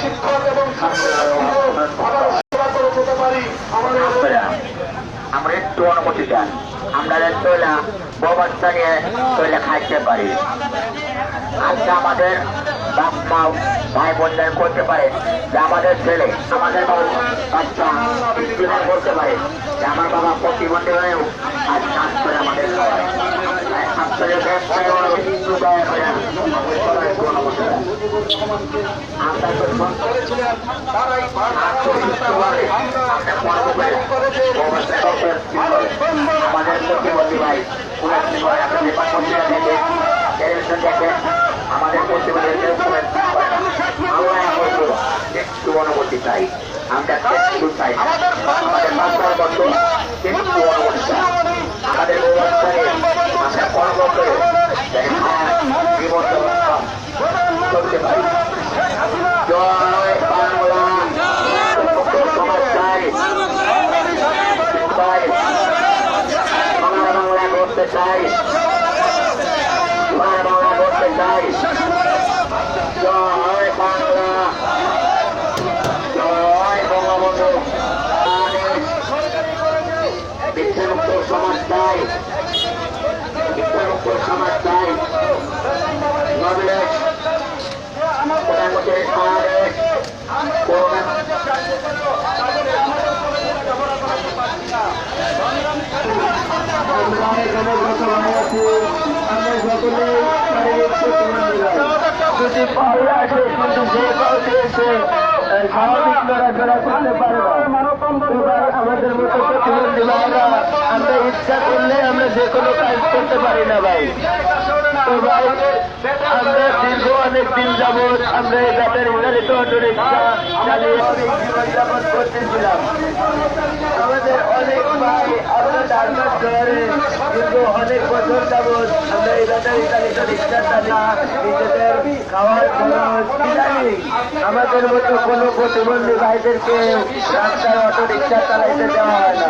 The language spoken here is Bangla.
শিক্ষক এবং আমরা একটু অনুমতি দেন, আমরা তৈলা ব্যবস্থা নিয়ে তৈলা খাইতে পারি। আজকে আমাদের বাপ মা ভাই বোনদের করতে পারে যে আমাদের ছেলে আমাদের বাচ্চা স্টুডেন্ট করতে পারে যে আমার বাবা প্রতিবন্ধী হয়েও আজ কাজ করে আমাদের খাওয়ায়। আমাদের প্রতিবন্ধী ভাই টেলিভিশন দেখে আমাদের প্রতিবন্ধী একটু অনুমতি চাই, আমরা একটু চাই, আমাদের বাচ্চার মতো একটু অনুমতি চাই, আমাদের ব্যবস্থায় আমরা কর্ম করে জীবন ব্যবস্থা করতে পারি। জয় বাংলা সমাজ চাই, বাংলা করতে চাই, বাংলা করতে চাই। জয় বাংলা, জয় বঙ্গবন্ধু, বিক্ষামুক্ত সমাজ চাই, বিক্ষামুক্ত সমাজ চাই। প্রধানমন্ত্রীর আদেশ যদি পাওয়া আসে কিন্তু যে কাউকে স্বাভাবিক নড়াচড়া করতে পারে না। আমাদের মতো প্রতিবন্ধী ভাইরা আমরা ইচ্ছা করলে আমরা যে কোনো কাজ করতে পারি না ভাই। তো ভাই আমরা দীর্ঘ অনেক দিন যাবৎ আমরা এই ব্যাটারি চালিত অটোরিক্সা চালিয়ে জীবনযাপন করতেছিলাম। আমাদের অনেক ভাই আমরা ঢাকা শহরে দীর্ঘ অনেক বছর যাবৎ আমরা এই ব্যাটারি চালিত রিক্সা চালিয়ে নিজেদের খাওয়ার খরচ জানি। আমাদের মতো কোনো প্রতিবন্ধী ভাইদেরকে রাস্তায় অটোরিক্সা চালাইতে দেওয়া হয় না।